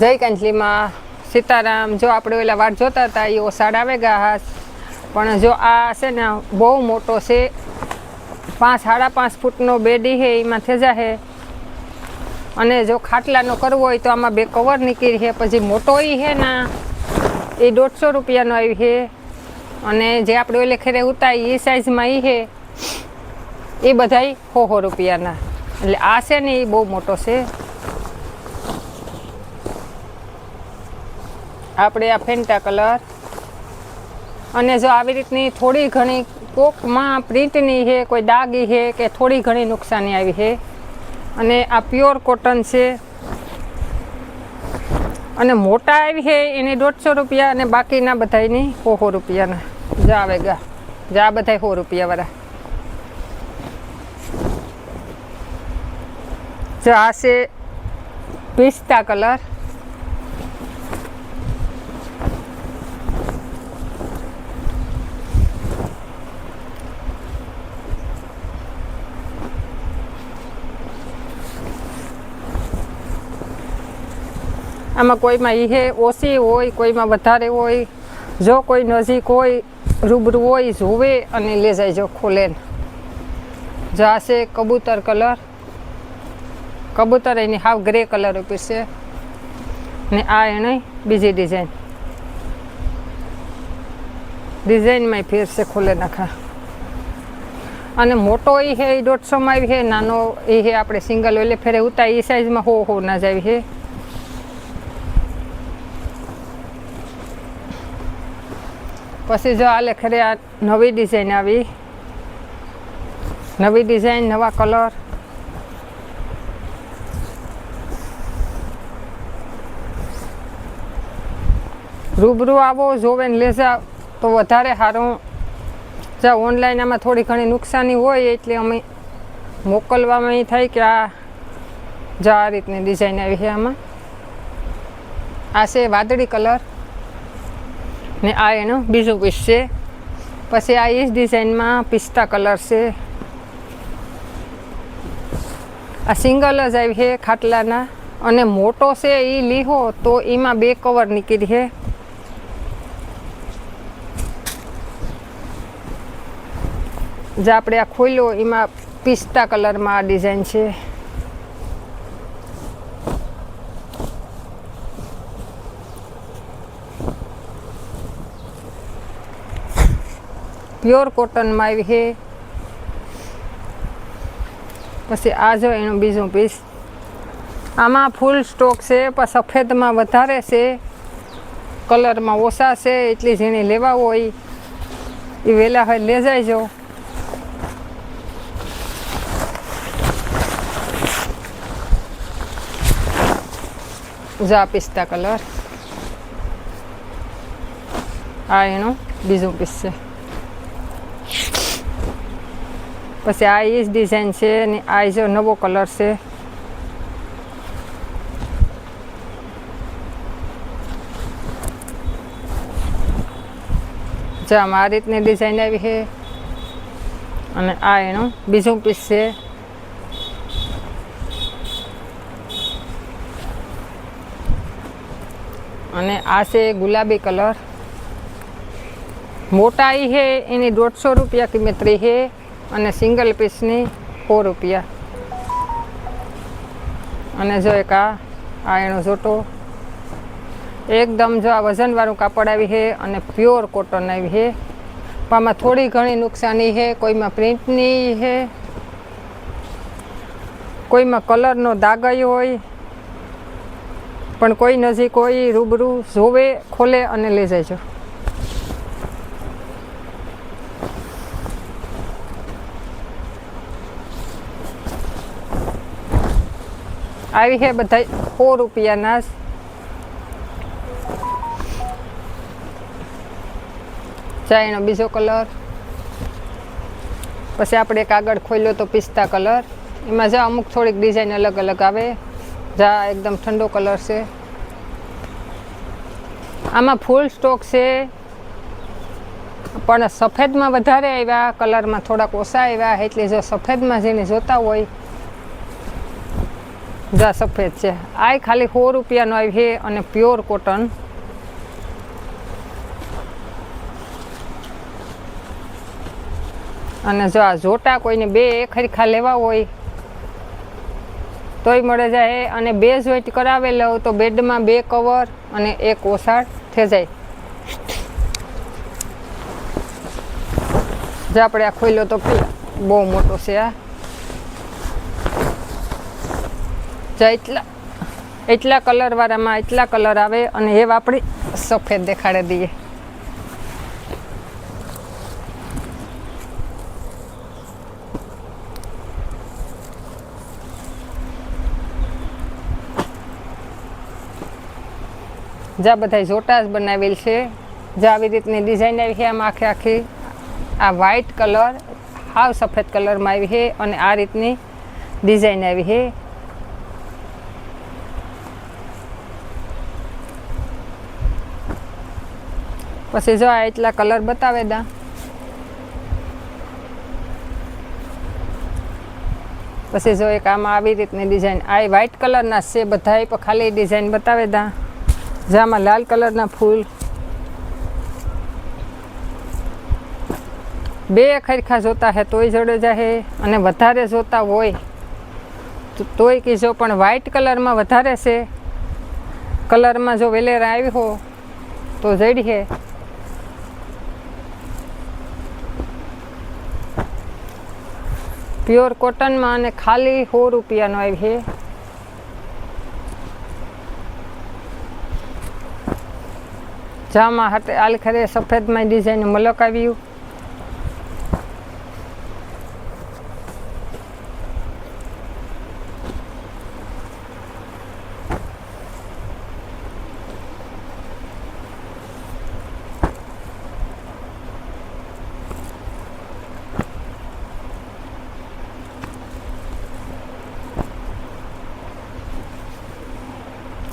જય કાંચલીમાં સીતારામ। જો આપણે ઓલા વાટ જોતા હતા એ ઓસાડ આવે ગયા હાસ, પણ જો આ છે ને બહુ મોટો છે, 5-5.5 ફૂટનો બેડી છે, એમાં થેજા છે। અને જો ખાટલાનો કરવો હોય તો આમાં 2 કવર નીકળી છે। પછી મોટો એ છે ને એ 150 રૂપિયાનો આવી છે, અને જે આપણે ઓલે ખેરે ઉતારી એ સાઇઝમાં એ છે એ બધાય 100 રૂપિયાના। એટલે આ છે ને એ બહુ મોટો છે। આપણે આ ફેન્ટા કલર, અને જો આવી રીતની થોડી ઘણી કોકમાં પ્રિન્ટની છે, કોઈ દાગી છે કે થોડી ઘણી નુકસાની આવી છે। અને આ પ્યોર કોટન છે, અને મોટા આવી છે એની 150 રૂપિયા, અને બાકીના બધાની 100 રૂપિયાના। જા આવે ગા જા બધા 100 રૂપિયાવાળા। જો આ છે પિસ્તા કલર, આમાં કોઈમાં ઈ ઓછી હોય, કોઈમાં વધારે હોય। જો કોઈ નજીક હોય, રૂબરૂ હોય, જોવે અને લે જાય જો ખોલે। જો આ છે કબૂતર કલર, કબૂતર એની હાવ ગ્રે કલર ઉપર છે, ને આ એને બીજી ડિઝાઇનમાં ફેર છે, ખોલે નાખા। અને મોટો એ છે એ 150માં આવી છે, નાનો એ છે આપણે સિંગલ એટલે ફેરે ઉતારી એ સાઈઝમાં 100 ના જ આવી છે। પછી જો આ લેખરે આ નવી ડિઝાઇન આવી, નવી ડિઝાઇન, નવા કલર। રૂબરૂ આવો, જોવે ને લેજા તો વધારે સારું। જા ઓનલાઈન આમાં થોડી ઘણી નુકસાની હોય એટલે અમે મોકલવામાં એ થાય કે આ જા આ રીતની ડિઝાઇન આવી છે। આમાં આ છે વાદળી કલર, ને આ એનું બીજું પીસ છે। પછી આ એ જ ડિઝાઇનમાં પિસ્તા કલર છે, આ સિંગલ જ આવી છે ખાટલાના, અને મોટો છે એ લીહો તો એમાં 2 કવર નીકળી છે। જે આપણે આ ખોલ્યો એમાં પિસ્તા કલરમાં આ ડિઝાઇન છે। પ્યોર કોટનમાં આવી છે। પછી આ જો એનું બીજું પીસ, આમાં ફૂલ સ્ટોક છે, પણ સફેદમાં વધારે છે, કલરમાં ઓછા છે। એટલી જેને લેવા હોય એ વહેલા હોય લે જાયજો। જા પિસ્તા કલર, આ એનું બીજું પીસ છે। પછી આ એ જ ડિઝાઇન છે, અને આ જો નવો કલર છે। જો આમાં આ રીતની ડિઝાઇન આવી છે, અને આ એનું બીજું પીસ છે। અને આ છે ગુલાબી કલર, મોટા એ છે એની 150 રૂપિયા કિંમત રહી છે, અને સિંગલ પીસની 100 રૂપિયા। અને જો એક આ એનો જોટો એકદમ જો આ વજનવાળું કાપડ આવી છે, અને પ્યોર કોટન આવી છે, પણ આમાં થોડી ઘણી નુકસાની છે, કોઈમાં પ્રિન્ટની છે, કોઈમાં કલરનો દાગાયો હોય, પણ કોઈ નજીક હોય રૂબરૂ જોવે, ખોલે અને લઈ જાય છે। આવી છે બધા 100 રૂપિયાના। ચા એનો બીજો કલર। પછી આપણે એક આગળ ખોલ્યો તો પિસ્તા કલર, એમાં જા અમુક થોડીક ડિઝાઇન અલગ અલગ આવે। જા એકદમ ઠંડો કલર છે, આમાં ફૂલ સ્ટોક છે, પણ સફેદમાં વધારે આવ્યા, કલરમાં થોડાક ઓછા આવ્યા। એટલે જો સફેદમાં જેને જોતા હોય જા સફેદ છે આ ખાલી 100 રૂપિયાનો આવી છે અને પ્યોર કોટન અને જો આ જોટા કોઈને બે ખરીખા લેવા હોય તોય મળે જાય અને બે જોઈન્ટ કરાવેલો તો બેડમાં 2 કવર અને 1 ઓસાડ થઈ જાય જે આપણે આ ખોલ્યો તો પેલા બહુ મોટો છે આ જા એટલા કલરવાળામાં એટલા કલર આવે અને એ આપણે સફેદ દેખાડી દઈએ જ્યાં બધા જોટા જ બનાવેલ છે જ્યાં આવી રીતની ડિઝાઇન આવી છે આમાં આખી આ વ્હાઈટ કલર હાવ સફેદ કલરમાં આવી છે અને આ રીતની ડિઝાઇન આવી છે પછી જો આ એટલા કલર બતાવે દા પછી જો એક આમાં આવી રીતની ડિઝાઇન આ વ્હાઈટ કલરના છે બધા પણ ખાલી ડિઝાઇન બતાવે દા જેમાં લાલ કલરના ફૂલ બે ખરખા જોતા હે તોય જોડે જાહે અને વધારે જોતા હોય તોય કીજો પણ વ્હાઈટ કલરમાં વધારે છે કલરમાં જો વેલેરા આવી હો તો જડી હે પ્યોર કોટનમાં અને ખાલી 100 રૂપિયાનો આવી છે જામાં હાથે આલ ખરે સફેદમાં ડિઝાઇન મલક આવ્યું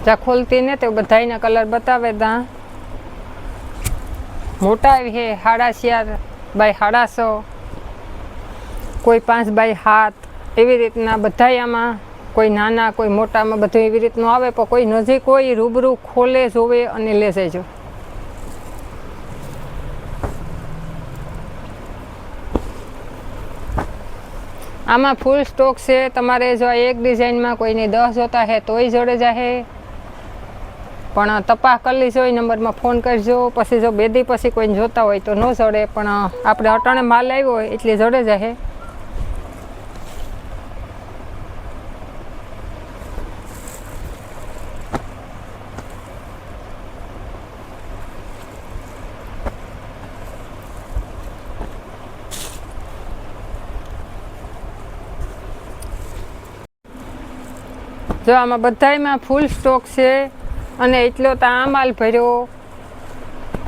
જા ખોલતી ને તો બધાયના કલર બતાવે તા મોટા આવી છે 4.5 બાય 7.5 કોઈ 5 બાય 7 એવી રીતના બધાય આમાં કોઈ નાના કોઈ મોટામાં બધું એવી રીતનું આવે પણ કોઈ નજીક હોય રૂબરૂ ખોલે જોવે અને લે જજો આમાં ફૂલ સ્ટોક છે તમારે જો એક ડિઝાઇનમાં કોઈને 10 જોતા હે તોય જોડે જાહે પણ તપાસ કરી લીજો એ નંબરમાં ફોન કરજો પછી જો બે દી પછી કોઈને જોતા હોય તો ન જડે પણ આપણે અટાણે માલ આવ્યો હોય એટલે જડે જાહે જો આમાં બધાયમાં ફૂલ સ્ટોક છે અને એટલો તો આ માલ ભર્યો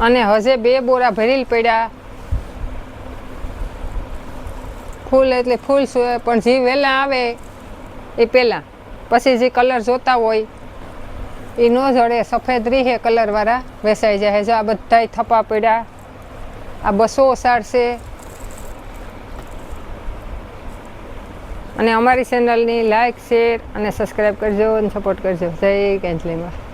અને હજે 2 બોરા ભરેલ પડ્યા ફૂલ એટલે ફૂલ પણ જે વહેલા આવે એ પહેલાં પછી જે કલર જોતા હોય એ ન જડે સફેદ રીહે કલરવાળા વેચાઈ જાય જો આ બધાય થપ્પા પડ્યા આ 200 ઓસાડ છે અને અમારી ચેનલની લાઈક શેર અને સબસ્ક્રાઈબ કરજો અને સપોર્ટ કરજો જય કેન્સલીમાં